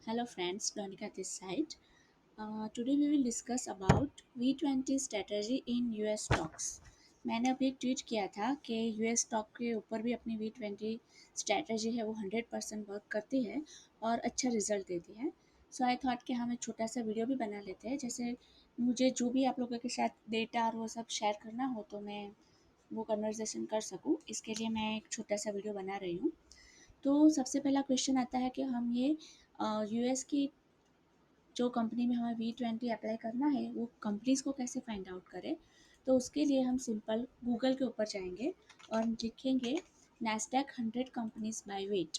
Hello friends, Donika this side. Today we will discuss about V20 strategy in US stocks. मैंने अभी एक tweet किया था कि यूएस स्टॉक के ऊपर भी अपनी V20 स्ट्रैटेजी है वो 100% वर्क करती है और अच्छा रिजल्ट देती है. सो आई थॉट कि हम एक छोटा सा वीडियो भी बना लेते हैं. जैसे मुझे जो भी आप लोगों के साथ डेटा और वो सब शेयर करना हो तो मैं वो कन्वर्सेशन कर सकूँ, इसके लिए मैं एक छोटा सा वीडियो बना रही हूँ. तो सबसे पहला क्वेश्चन आता है कि हम ये यूएस की जो कंपनी में हमें V20 अप्लाई करना है वो कंपनीज़ को कैसे फाइंड आउट करें. तो उसके लिए हम सिंपल गूगल के ऊपर जाएंगे और लिखेंगे नैस्डैक 100 कंपनीज बाय वेट.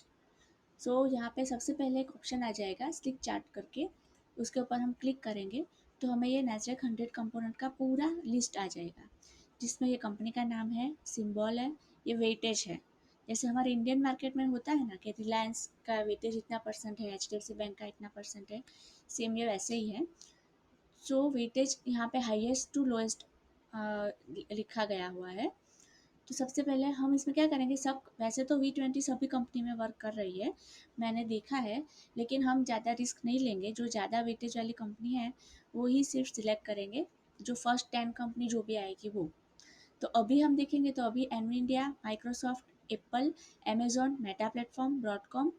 सो यहाँ पे सबसे पहले एक ऑप्शन आ जाएगा स्टिक चार्ट करके, उसके ऊपर हम क्लिक करेंगे तो हमें ये नैस्डैक 100 कंपोनेंट का पूरा लिस्ट आ जाएगा, जिसमें ये कंपनी का नाम है, सिंबल है, ये वेटेज है. जैसे हमारे इंडियन मार्केट में होता है ना कि रिलायंस का वेटेज इतना परसेंट है, HDFC बैंक का इतना परसेंट है, सेम ये वैसे ही है. सो वेटेज यहाँ पे हाईएस्ट टू लोएस्ट लिखा गया हुआ है. तो सबसे पहले हम इसमें क्या करेंगे, सब वैसे तो V20 सभी कंपनी में वर्क कर रही है, मैंने देखा है, लेकिन हम ज़्यादा रिस्क नहीं लेंगे. जो ज़्यादा वेटेज वाली कंपनी है वो ही सिर्फ सिलेक्ट करेंगे, जो फर्स्ट 10 कंपनी जो भी आएगी वो. तो अभी हम देखेंगे तो अभी Nvidia, Microsoft, Apple, Amazon, Meta platform, Broadcom,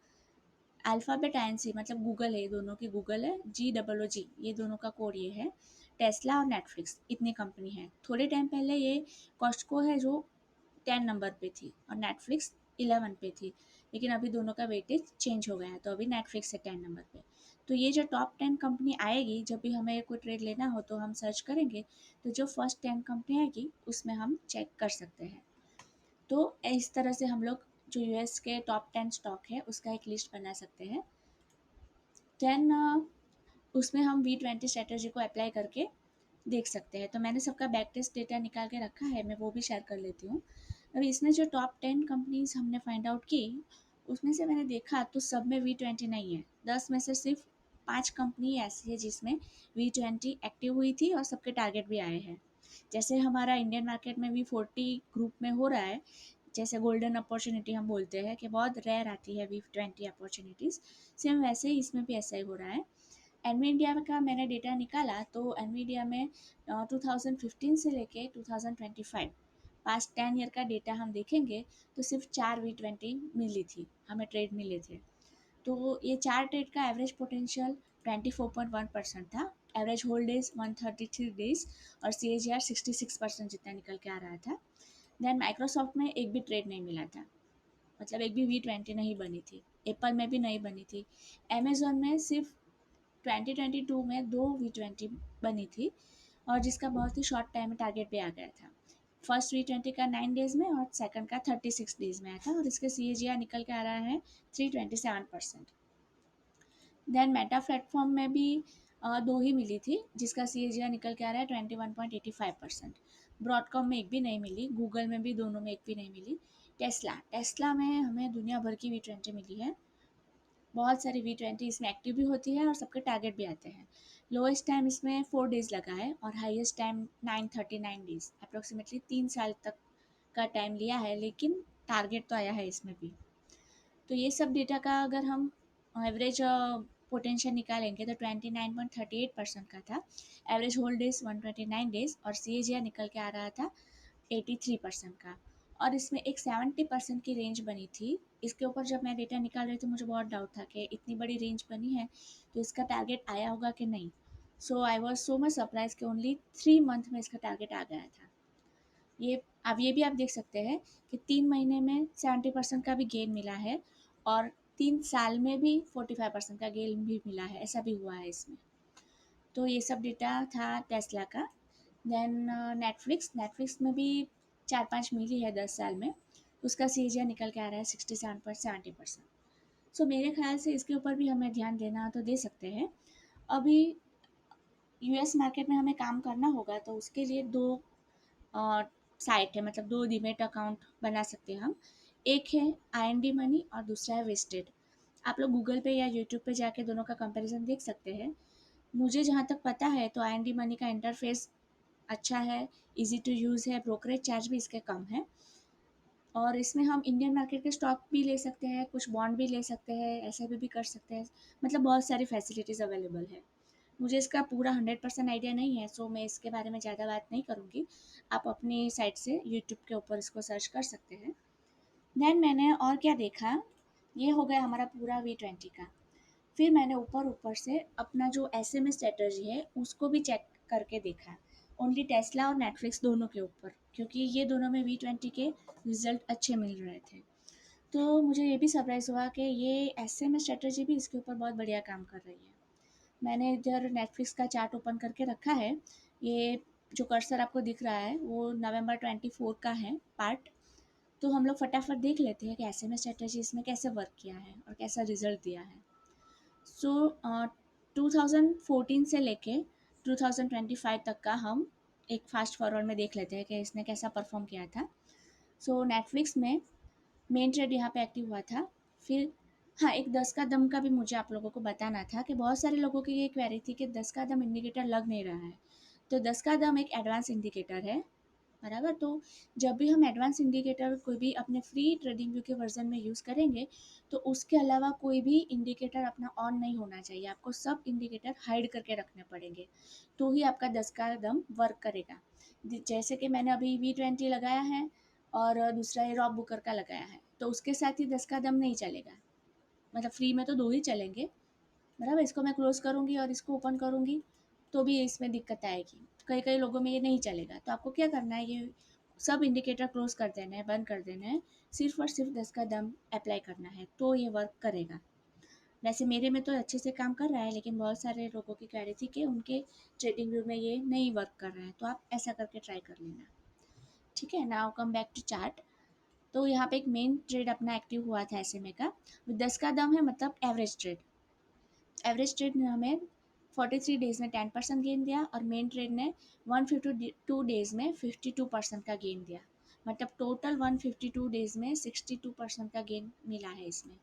alphabet INC मतलब गूगल है, ये दोनों की गूगल है, GOOG ये दोनों का कोड ये है, टेस्ला और नेटफ्लिक्स इतनी कंपनी है. थोड़े टाइम पहले ये कॉस्टको है जो 10 नंबर पे थी और नेटफ्लिक्स 11 पे थी, लेकिन अभी दोनों का वेटेज चेंज हो गया है, तो अभी नेटफ्लिक्स है 10 नंबर पे. तो ये जो टॉप 10 कंपनी आएगी, जब भी हमें कोई ट्रेड लेना हो तो हम सर्च करेंगे, तो जो फर्स्ट 10 कंपनी आएगी उसमें हम चेक कर सकते हैं. तो इस तरह से हम लोग जो यूएस के टॉप 10 स्टॉक है उसका एक लिस्ट बना सकते हैं. देन उसमें हम V20 स्ट्रेटजी को अप्लाई करके देख सकते हैं. तो मैंने सबका बैक टेस्ट डेटा निकाल के रखा है, मैं वो भी शेयर कर लेती हूँ. अभी इसमें जो टॉप 10 कंपनीज हमने फाइंड आउट की, उसमें से मैंने देखा तो सब में V20 नहीं है. 10 में से सिर्फ 5 कंपनी ऐसी है जिसमें V20 एक्टिव हुई थी और सबके टारगेट भी आए हैं. जैसे हमारा इंडियन मार्केट में V40 ग्रुप में हो रहा है, जैसे गोल्डन अपॉर्चुनिटी हम बोलते हैं कि बहुत रेयर आती है V20 अपॉर्चुनिटीज़, सेम वैसे ही इसमें भी ऐसा ही हो रहा है. एनवीडिया का मैंने डेटा निकाला तो एनवीडिया में 2015 से लेके 2025 पास्ट 10 ईयर का डेटा हम देखेंगे तो सिर्फ 4 V20 मिली थी, हमें ट्रेड मिले थे. तो ये 4 ट्रेड का एवरेज पोटेंशियल 24.1% था, एवरेज होल्ड डेज 133 डेज और CAGR 66% जितना निकल के आ रहा था. देन माइक्रोसॉफ्ट में एक भी ट्रेड नहीं मिला था, मतलब एक भी V20 नहीं बनी थी. एप्पल में भी नहीं बनी थी. अमेजोन में सिर्फ 2022 में 2 V20 बनी थी और जिसका बहुत ही शॉर्ट टाइम में टारगेट भी आ गया था. फर्स्ट V20 का 9 डेज में और सेकंड का 36 डेज में आया था और इसके CAGR निकल के आ रहा है 327%. देन मेटा प्लेटफॉर्म में भी दो ही मिली थी, जिसका CAGR निकल के आ रहा है 21.85%. ब्रॉडकॉम में एक भी नहीं मिली, गूगल में भी दोनों में एक भी नहीं मिली. टेस्ला टेस्ला में हमें दुनिया भर की V20 मिली है, बहुत सारी V20 इसमें एक्टिव भी होती है और सबके टारगेट भी आते हैं. लोएस्ट टाइम इसमें 4 डेज लगा है और हाईएस्ट टाइम 939 डेज, अप्रोक्सीमेटली 3 साल तक का टाइम लिया है, लेकिन टारगेट तो आया है इसमें भी. तो ये सब डेटा का अगर हम एवरेज पोटेंशियल निकालेंगे तो 29.38% का था, एवरेज होल्ड डेज 129 डेज और CAGR निकल के आ रहा था 83% का. और इसमें एक 70% की रेंज बनी थी. इसके ऊपर जब मैं डेटा निकाल रही थी मुझे बहुत डाउट था कि इतनी बड़ी रेंज बनी है तो इसका टारगेट आया होगा कि नहीं. So I was so much surprise कि ओनली 3 मंथ में इसका टारगेट आ गया था. ये अब ये भी आप देख सकते हैं कि 3 महीने में 70% का भी गेन मिला है और 3 साल में भी 45% का गेन भी मिला है, ऐसा भी हुआ है इसमें. तो ये सब डेटा था टेस्ला का. देन नेटफ्लिक्स नेटफ्लिक्स में भी 4-5 मिली है 10 साल में, उसका CAGR निकल के आ रहा है 67.70%. सो मेरे ख्याल से इसके ऊपर भी हमें ध्यान देना तो दे सकते हैं. अभी US मार्केट में हमें काम करना होगा तो उसके लिए दो साइट है, मतलब दो डीमेट अकाउंट बना सकते हैं हम. एक है IND मनी और दूसरा है वेस्टेड. आप लोग गूगल पे या यूट्यूब पे जाके दोनों का कंपैरिजन देख सकते हैं. मुझे जहाँ तक पता है तो IND मनी का इंटरफेस अच्छा है, इजी टू यूज़ है, ब्रोकरेज चार्ज भी इसके कम है. और इसमें हम इंडियन मार्केट के स्टॉक भी ले सकते हैं, कुछ बॉन्ड भी ले सकते हैं, एसआईपी भी कर सकते हैं, मतलब बहुत सारी फैसिलिटीज़ अवेलेबल है। मुझे इसका पूरा 100% आइडिया नहीं है, सो मैं इसके बारे में ज़्यादा बात नहीं करूँगी। आप अपनी साइट से यूट्यूब के ऊपर इसको सर्च कर सकते हैं। देन मैंने और क्या देखा, ये हो गया हमारा पूरा V20 का। फिर मैंने ऊपर ऊपर से अपना जो एसएमएस स्ट्रेटजी है उसको भी चेक करके देखा, ओनली टेस्ला और नेटफ्लिक्स दोनों के ऊपर, क्योंकि ये दोनों में V20 के रिजल्ट अच्छे मिल रहे थे। तो मुझे ये भी सरप्राइज़ हुआ कि ये एसएमएस स्ट्रेटजी भी इसके ऊपर बहुत बढ़िया काम कर रही है। मैंने इधर नेटफ्लिक्स का चार्ट ओपन करके रखा है। ये जो कर्सर आपको दिख रहा है वो नवंबर 24 का है पार्ट। तो हम लोग फटाफट देख लेते हैं कि एसएमएस स्ट्रेटजी इसमें कैसे वर्क किया है और कैसा रिजल्ट दिया है। सो 2014 से लेके 2025 तक का हम एक फास्ट फॉरवर्ड में देख लेते हैं कि इसने कैसा परफॉर्म किया था। सो नेटफ्लिक्स में मेन ट्रेड यहाँ पे एक्टिव हुआ था। फिर हाँ, एक 10 का दम का भी मुझे आप लोगों को बताना था कि बहुत सारे लोगों की ये क्वेरी थी कि 10 का दम इंडिकेटर लग नहीं रहा है। तो 10 का दम एक एडवांस इंडिकेटर है, बराबर। तो जब भी हम एडवांस इंडिकेटर कोई भी अपने फ्री ट्रेडिंग व्यू के वर्जन में यूज़ करेंगे, तो उसके अलावा कोई भी इंडिकेटर अपना ऑन नहीं होना चाहिए। आपको सब इंडिकेटर हाइड करके रखने पड़ेंगे, तो ही आपका 10 का दम वर्क करेगा। जैसे कि मैंने अभी V20 लगाया है और दूसरा ये रॉब बुकर का लगाया है, तो उसके साथ ही 10 का दम नहीं चलेगा। मतलब फ्री में तो दो ही चलेंगे, बराबर। इसको मैं क्लोज़ करूँगी और इसको ओपन करूँगी तो भी इसमें दिक्कत आएगी। कई कई लोगों में ये नहीं चलेगा। तो आपको क्या करना है, ये सब इंडिकेटर क्लोज़ कर देना है, बंद कर देना है, सिर्फ़ और सिर्फ 10 का दम अप्लाई करना है, तो ये वर्क करेगा। वैसे मेरे में तो अच्छे से काम कर रहा है, लेकिन बहुत सारे लोगों की क्वेरी थी कि उनके ट्रेडिंग व्यू में ये नहीं वर्क कर रहा है, तो आप ऐसा करके ट्राई कर लेना। ठीक है, now come back to chart. तो यहाँ पे एक मेन ट्रेड अपना एक्टिव हुआ था एसएमए का, 10 का दम है, मतलब एवरेज ट्रेड। एवरेज ट्रेड ने हमें 43 डेज़ में 10% गेन दिया और मेन ट्रेड ने 152 डेज़ में 52% का गेन दिया। मतलब टोटल 152 डेज़ में 62% का गेन मिला है इसमें।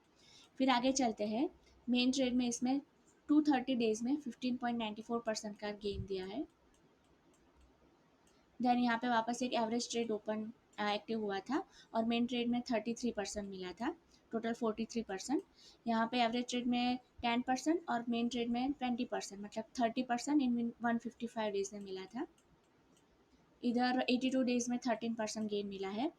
फिर आगे चलते हैं, मेन ट्रेड में इसमें 230 डेज़ में 15.94% का गेन दिया है। देन यहाँ पे वापस एक एवरेज ट्रेड ओपन एक्टिव हुआ था और मेन ट्रेड में 33% मिला था, टोटल 43%। यहाँ पे एवरेज ट्रेड में 10% और मेन ट्रेड में 20%, मतलब 30% इन 155 डेज में मिला था। इधर 82 डेज में 13% गेन मिला है।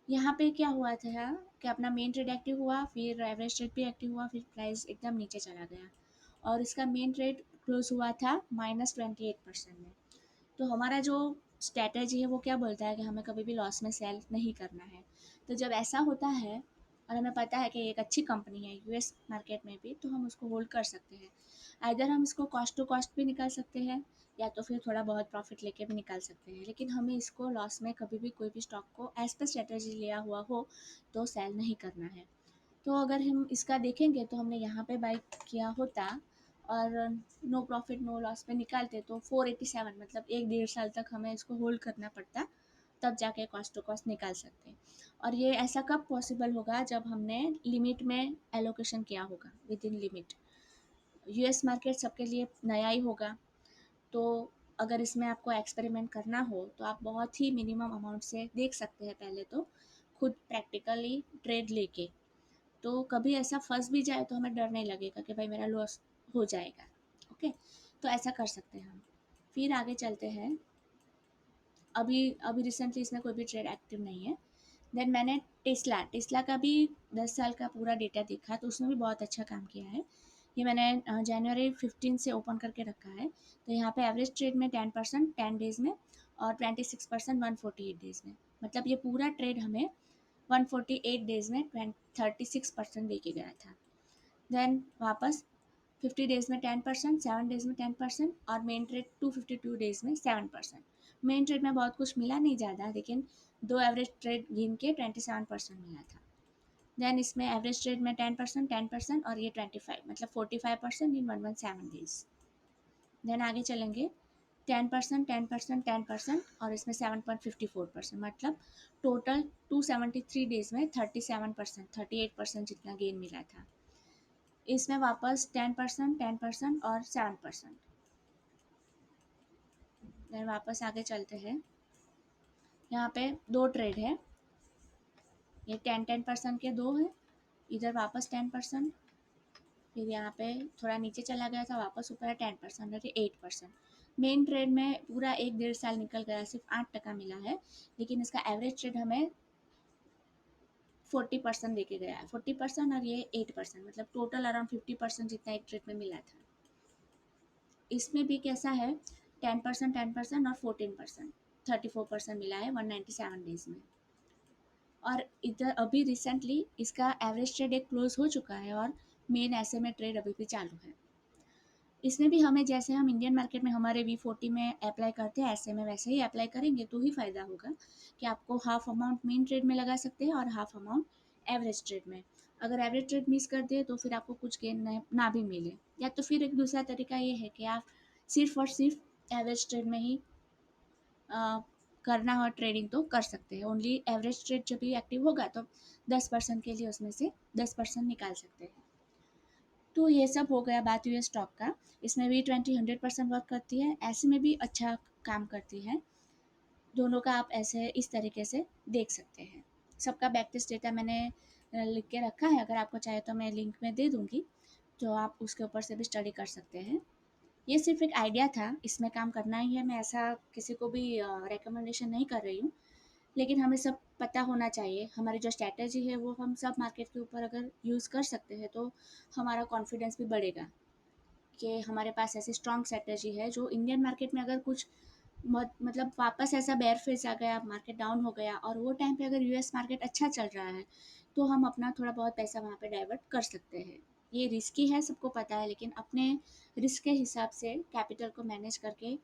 यहाँ पे क्या हुआ था कि अपना मेन ट्रेड एक्टिव हुआ, फिर एवरेज ट्रेड भी एक्टिव हुआ, फिर प्राइस एकदम नीचे चला गया और इसका मेन ट्रेड क्लोज हुआ था -28% में। तो हमारा जो स्ट्रैटेजी है वो क्या बोलता है कि हमें कभी भी लॉस में सेल नहीं करना है। तो जब ऐसा होता है और हमें पता है कि एक अच्छी कंपनी है यूएस मार्केट में भी, तो हम उसको होल्ड कर सकते हैं। आइदर हम इसको कॉस्ट टू कॉस्ट भी निकाल सकते हैं या तो फिर थोड़ा बहुत प्रॉफिट लेके भी निकाल सकते हैं, लेकिन हमें इसको लॉस में कभी भी कोई भी स्टॉक को एज पर स्ट्रेटेजी लिया हुआ हो तो सेल नहीं करना है। तो अगर हम इसका देखेंगे तो हमने यहाँ पे बाई किया होता और नो प्रॉफिट नो लॉस पे निकालते तो 487, मतलब एक डेढ़ साल तक हमें इसको होल्ड करना पड़ता, तब जाके कॉस्ट टू कॉस्ट निकाल सकते हैं। और ये ऐसा कब पॉसिबल होगा, जब हमने लिमिट में एलोकेशन किया होगा, with in limit. US market सबके लिए नया ही होगा, तो अगर इसमें आपको एक्सपेरिमेंट करना हो तो आप बहुत ही मिनिमम अमाउंट से देख सकते हैं, पहले तो खुद प्रैक्टिकली ट्रेड लेके। तो कभी ऐसा फंस भी जाए तो हमें डर नहीं लगेगा कि भाई मेरा लॉस हो जाएगा। ओके, तो ऐसा कर सकते हैं हम। फिर आगे चलते हैं। अभी अभी रिसेंटली इसमें कोई भी ट्रेड एक्टिव नहीं है। देन मैंने टेस्ला टेस्ला का भी 10 साल का पूरा डेटा देखा, तो उसने भी बहुत अच्छा काम किया है। ये मैंने जनवरी 15 से ओपन करके रखा है। तो यहाँ पे एवरेज ट्रेड में 10% 10 डेज़ में और 26% 148 डेज़ में। मतलब ये पूरा ट्रेड हमें 148 डेज़ में 36% दे के गया था। देन वापस 50 डेज़ में 10%, 7 डेज़ में 10% और मेन ट्रेड 252 डेज़ में 7%। मेन ट्रेड में बहुत कुछ मिला नहीं ज़्यादा, लेकिन दो एवरेज ट्रेड गिन के 27% मिला था। देन इसमें एवरेज ट्रेड में 10%, 10% और ये 25, मतलब 45% इन 117 डेज़। देन आगे चलेंगे, 10%, 10%, 10% और इसमें 7.54%, मतलब टोटल 273 डेज़ में 37%, 38% जितना गेन मिला था। इसमें वापस 10%, 10% और 7%। देन वापस आगे चलते हैं। यहाँ पे दो ट्रेड है, ये 10% के दो है, इधर वापस 10%, फिर यहाँ पे थोड़ा नीचे चला गया था, वापस ऊपर है 10% और ये 8%। मेन ट्रेड में पूरा 1 डेढ़ साल निकल गया, सिर्फ 8% मिला है, लेकिन इसका एवरेज ट्रेड हमें 40% देके गया है। 40% और ये 8%, मतलब टोटल अराउंड 50% जितना एक ट्रेड में मिला था। इसमें भी कैसा है, 10%, 10% और 14%, 34% मिला है 197 डेज में। और इधर अभी रिसेंटली इसका एवरेज ट्रेड एक क्लोज हो चुका है और मेन ऐसे में ट्रेड अभी भी चालू है। इसमें भी हमें जैसे हम इंडियन मार्केट में हमारे V40 में अप्लाई करते हैं, ऐसे में वैसे ही अप्लाई करेंगे तो ही फ़ायदा होगा कि आपको हाफ अमाउंट मेन ट्रेड में लगा सकते हैं और हाफ अमाउंट एवरेज ट्रेड में। अगर एवरेज ट्रेड मिस कर दे तो फिर आपको कुछ गेन ना भी मिले, या तो फिर एक दूसरा तरीका ये है कि आप सिर्फ और सिर्फ एवरेज ट्रेड में ही करना हो ट्रेडिंग तो कर सकते हैं। ओनली एवरेज ट्रेड जब भी एक्टिव होगा तो 10% के लिए उसमें से 10% निकाल सकते हैं। तो ये सब हो गया बात हुई स्टॉक का। इसमें भी 100% वर्क करती है, ऐसे में भी अच्छा काम करती है। दोनों का आप ऐसे इस तरीके से देख सकते हैं। सबका बैक टेस्ट डेटा मैंने लिख के रखा है, अगर आपको चाहे तो मैं लिंक में दे दूँगी, तो आप उसके ऊपर से भी स्टडी कर सकते हैं। ये सिर्फ एक आइडिया था, इसमें काम करना ही है, मैं ऐसा किसी को भी रिकमेंडेशन नहीं कर रही हूँ। लेकिन हमें सब पता होना चाहिए, हमारी जो स्ट्रैटेजी है वो हम सब मार्केट के ऊपर अगर यूज़ कर सकते हैं तो हमारा कॉन्फिडेंस भी बढ़ेगा कि हमारे पास ऐसी स्ट्रॉन्ग स्ट्रैटेजी है जो इंडियन मार्केट में अगर कुछ मतलब वापस ऐसा बेयर फेस आ गया, मार्केट डाउन हो गया और वो टाइम पे अगर यूएस मार्केट अच्छा चल रहा है तो हम अपना थोड़ा बहुत पैसा वहाँ पे डाइवर्ट कर सकते हैं। ये रिस्की है, सबको पता है, लेकिन अपने रिस्क के हिसाब से कैपिटल को मैनेज करके,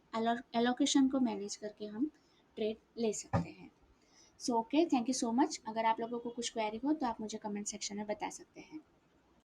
एलोकेशन को मैनेज करके हम ट्रेड ले सकते हैं। So okay, thank you so much. अगर आप लोगों को कुछ क्वेरी हो तो आप मुझे कमेंट सेक्शन में बता सकते हैं।